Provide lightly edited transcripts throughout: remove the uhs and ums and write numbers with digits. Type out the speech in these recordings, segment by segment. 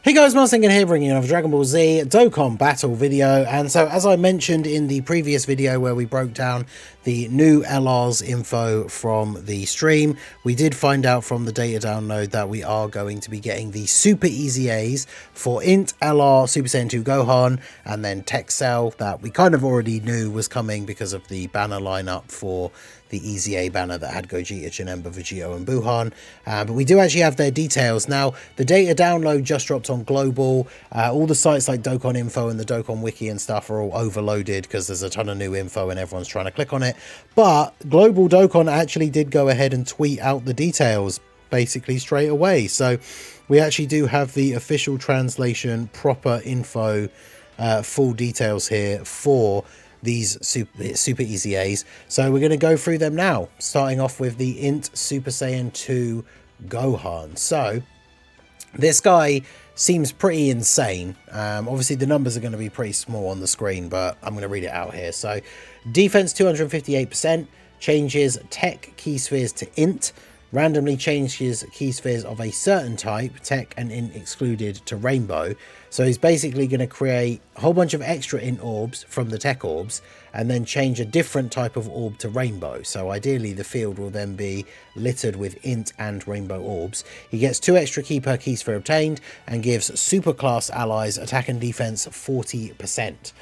Hey guys, Marcinkin here, bringing you another Dragon Ball Z Dokkan battle video. And so, as I mentioned in the previous video where we broke down the new LR's info from the stream, we did find out from the data download that we are going to be getting the Super EZAs for INT LR Super Saiyan 2 Gohan, and then TEQ Cell that we kind of already knew was coming because of the banner lineup for the EZA banner that had Gogeta, Janemba, Vegito and BUUHAN, but we do actually have their details. Now, the data download just dropped on global. All the sites like Dokkan Info and the Dokkan Wiki and stuff are all overloaded because there's a ton of new info and everyone's trying to click on it. But Global Dokkan actually did go ahead and tweet out the details basically straight away. So we actually do have the official translation, proper info, full details here for these super EZAs. So we're going to go through them now, starting off with the INT Super Saiyan 2 Gohan. So this guy seems pretty insane. Obviously the numbers are going to be pretty small on the screen, but I'm going to read it out here. So defense 258%, changes TEQ key spheres to INT, randomly changes key spheres of a certain type, TEQ and INT excluded, to rainbow. So he's basically going to create a whole bunch of extra INT orbs from the TEQ orbs and then change a different type of orb to rainbow. So ideally the field will then be littered with INT and rainbow orbs. He gets 2 extra key per key sphere obtained and gives super class allies attack and defense 40%.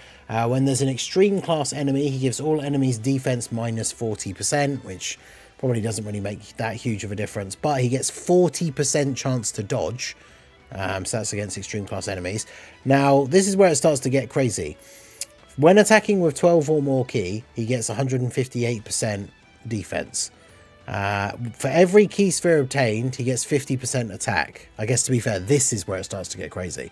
When there's an extreme class enemy, he gives all enemies defense minus 40%, which probably doesn't really make that huge of a difference, but he gets 40% chance to dodge. So that's against extreme class enemies. Now, this is where it starts to get crazy. When attacking with 12 or more key, he gets 158% defense. For every key sphere obtained, he gets 50% attack. I guess, to be fair, this is where it starts to get crazy.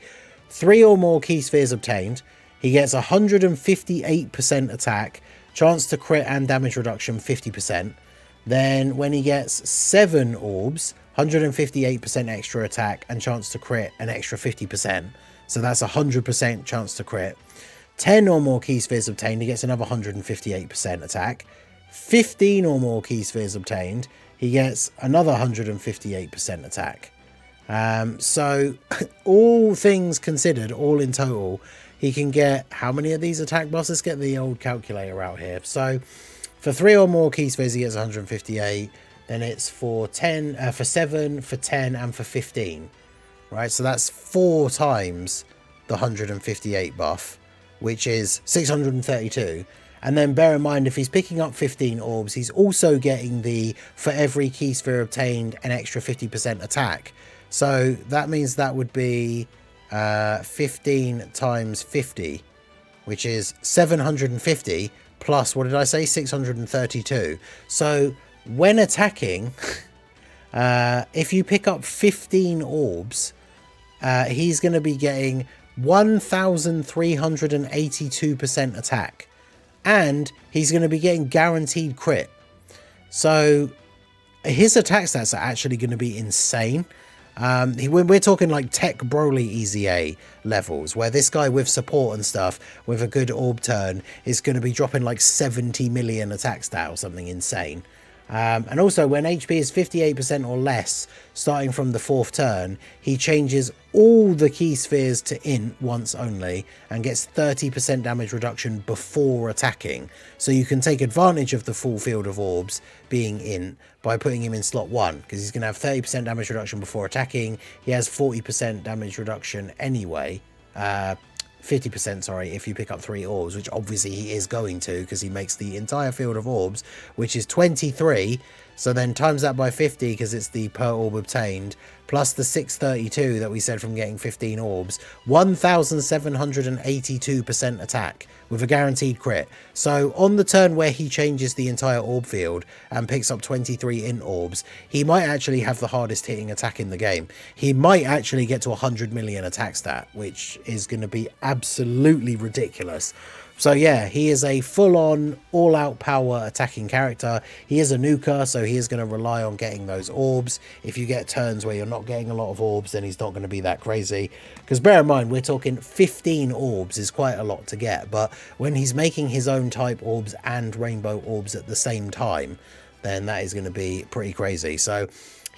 3 or more key spheres obtained, he gets 158% attack, chance to crit and damage reduction 50%. Then when he gets 7 orbs, 158% extra attack and chance to crit an extra 50%. So that's 100% chance to crit. 10 or more key spheres obtained, he gets another 158% attack. 15 or more key spheres obtained, he gets another 158% attack. So all things considered, all in total, he can get how many of these attack buffs? Let's get the old calculator out here. So for 3 or more key spheres, he gets 158. Then it's for 10, for 7, for 10, and for 15. Right, so that's 4 times the 158 buff, which is 632. And then bear in mind, if he's picking up 15 orbs, he's also getting the, for every key sphere obtained, an extra 50% attack. So that means that would be 15 times 50, which is 750. Plus, what did I say? 632. So when attacking, if you pick up 15 orbs, he's going to be getting 1,382% attack. And he's going to be getting guaranteed crit. So his attack stats are actually going to be insane. We're talking like Tech Broly EZA levels, where this guy with support and stuff, with a good orb turn, is going to be dropping like 70 million attack stat or something insane. And also, when HP is 58% or less, starting from the 4th turn, he changes all the key spheres to INT once only and gets 30% damage reduction before attacking. So you can take advantage of the full field of orbs being INT by putting him in slot 1, because he's going to have 30% damage reduction before attacking. He has 40% damage reduction anyway. 50%, sorry, if you pick up 3 orbs, which obviously he is going to, because he makes the entire field of orbs, which is 23. So then times that by 50, because it's the per orb obtained, plus the 632 that we said from getting 15 orbs, 1,782% attack with a guaranteed crit. So on the turn where he changes the entire orb field and picks up 23 INT orbs, he might actually have the hardest hitting attack in the game. He might actually get to 100 million attack stat, which is going to be absolutely ridiculous. So yeah, he is a full-on, all-out power attacking character. He is a nuker, so he is going to rely on getting those orbs. If you get turns where you're not getting a lot of orbs, then he's not going to be that crazy. Because bear in mind, we're talking 15 orbs is quite a lot to get. But when he's making his own type orbs and rainbow orbs at the same time, then that is going to be pretty crazy. So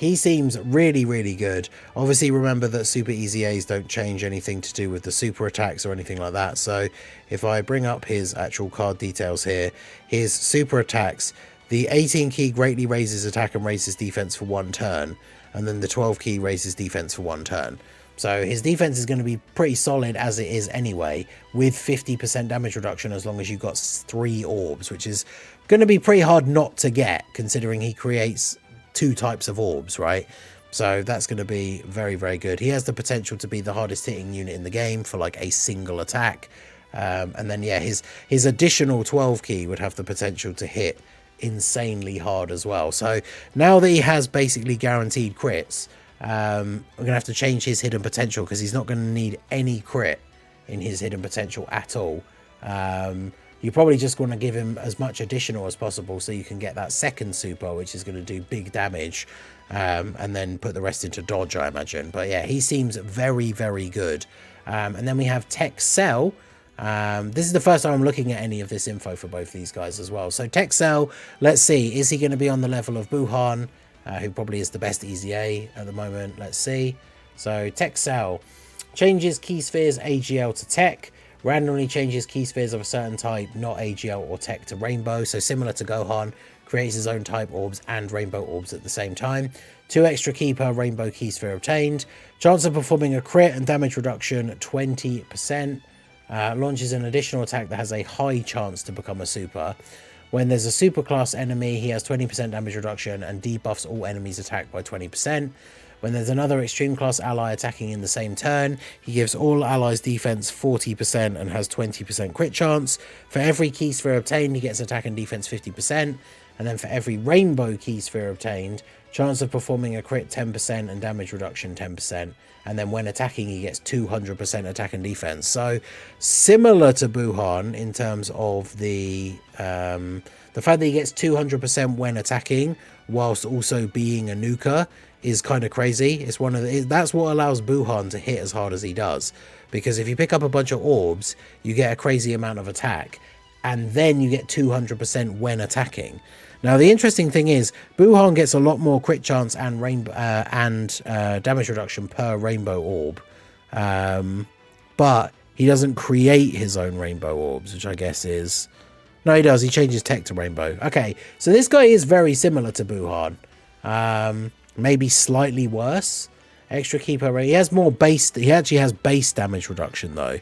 he seems really, really good. Obviously, remember that super EZAs don't change anything to do with the super attacks or anything like that. So if I bring up his actual card details here, his super attacks, the 18 key greatly raises attack and raises defense for 1 turn. And then the 12 key raises defense for 1 turn. So his defense is going to be pretty solid as it is anyway, with 50% damage reduction as long as you've got 3 orbs, which is going to be pretty hard not to get, considering he creates 2 types of orbs, right? So that's going to be very, very good. He has the potential to be the hardest hitting unit in the game for like a single attack. And then, yeah, his additional 12 key would have the potential to hit insanely hard as well. So now that he has basically guaranteed crits, we're going to have to change his hidden potential, because he's not going to need any crit in his hidden potential at all. You probably just want to give him as much additional as possible so you can get that second super, which is going to do big damage, and then put the rest into dodge, I imagine. But yeah, he seems very, very good. And then we have TEQ Cell. This is the first time I'm looking at any of this info for both these guys as well. So TEQ Cell, let's see, is he going to be on the level of BUUHAN, who probably is the best EZA at the moment? Let's see. So TEQ Cell changes key spheres AGL to TEQ, randomly changes key spheres of a certain type, not AGL or TEQ, to rainbow. So similar to Gohan, creates his own type orbs and rainbow orbs at the same time. 2 extra key per rainbow key sphere obtained. Chance of performing a crit and damage reduction 20%. Launches an additional attack that has a high chance to become a super. When there's a super class enemy, he has 20% damage reduction and debuffs all enemies attacked by 20%. When there's another extreme class ally attacking in the same turn, he gives all allies defense 40% and has 20% crit chance. For every key sphere obtained, he gets attack and defense 50%. And then for every rainbow key sphere obtained, chance of performing a crit 10% and damage reduction 10%. And then when attacking, he gets 200% attack and defense. So similar to BUUHAN in terms of the fact that he gets 200% when attacking whilst also being a nuker is kind of crazy. It's one of the, that's what allows BUUHAN to hit as hard as he does, because if you pick up a bunch of orbs, you get a crazy amount of attack, and then you get 200% when attacking. Now the interesting thing is BUUHAN gets a lot more crit chance and rainbow damage reduction per rainbow orb, but he doesn't create his own rainbow orbs, which I guess is, no, he does. He changes TEQ to rainbow. Okay, so this guy is very similar to BUUHAN. Maybe slightly worse. Extra keeper rate. He has more base. He actually has base damage reduction though.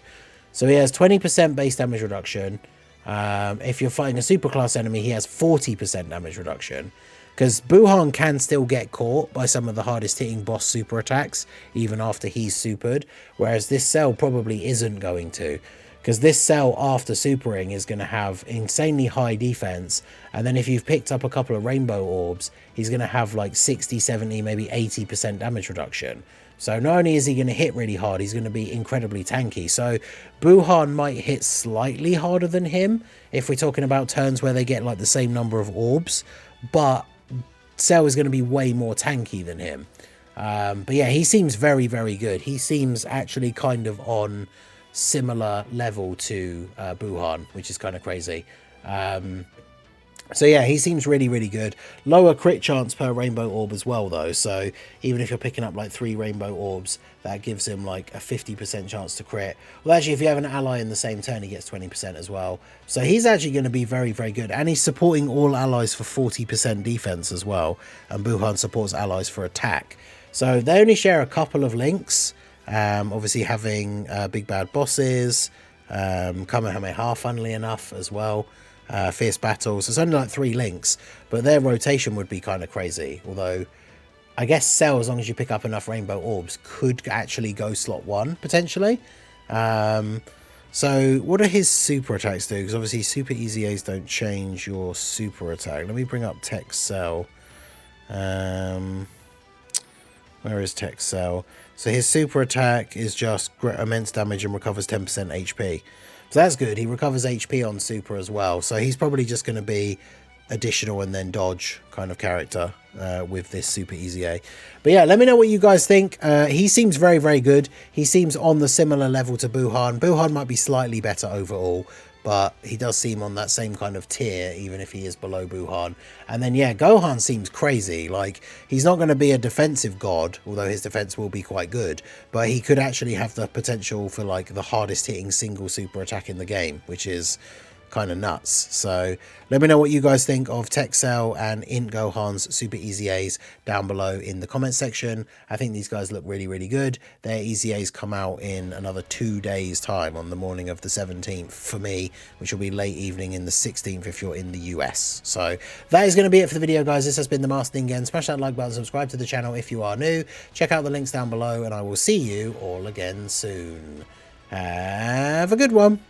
So he has 20% base damage reduction. If you're fighting a superclass enemy, he has 40% damage reduction. Because BUUHAN can still get caught by some of the hardest hitting boss super attacks, even after he's supered. Whereas this cell probably isn't going to. Because this cell after supering is going to have insanely high defense, and then if you've picked up a couple of rainbow orbs, he's going to have like 60, 70, maybe 80% damage reduction. So not only is he going to hit really hard, he's going to be incredibly tanky. So BUUHAN might hit slightly harder than him if we're talking about turns where they get like the same number of orbs, but Cell is going to be way more tanky than him. But yeah, he seems very, very good. He seems actually kind of on similar level to BUUHAN, which is kind of crazy. So yeah, he seems really, really good. Lower crit chance per rainbow orb as well though, so even if you're picking up like 3 rainbow orbs, that gives him like a 50% chance to crit. Well, actually, if you have an ally in the same turn, he gets 20% as well. So he's actually going to be very, very good, and he's supporting all allies for 40% defense as well, and BUUHAN supports allies for attack. So they only share a couple of links. Obviously having big bad bosses, Kamehameha funnily enough as well, fierce battles. There's only like 3 links, but their rotation would be kind of crazy. Although I guess Cell, as long as you pick up enough rainbow orbs, could actually go slot 1 potentially. So what do his super attacks do? Because obviously super EZAs don't change your super attack. Let me bring up TEQ Cell. Where is TEQ Cell? So his super attack is just immense damage and recovers 10% HP. So that's good. He recovers HP on super as well. So he's probably just going to be additional and then dodge kind of character with this super EZA. But yeah, let me know what you guys think. He seems very, very good. He seems on the similar level to BUUHAN. BUUHAN might be slightly better overall, but he does seem on that same kind of tier, even if he is below BUUHAN. And then, yeah, Gohan seems crazy. Like, he's not going to be a defensive god, although his defense will be quite good, but he could actually have the potential for, like, the hardest hitting single super attack in the game, which is kind of nuts. So let me know what you guys think of TEQ Cell and INT Gohan's super EZAs down below in the comment section. I think these guys look really, really good. Their EZAs come out in another 2 days time, on the morning of the 17th for me, which will be late evening in the 16th if you're in the US. So that is going to be it for the video, guys. This has been the Master Ningen. Smash that like button, subscribe to the channel if you are new, check out the links down below, and I will see you all again soon. Have a good one.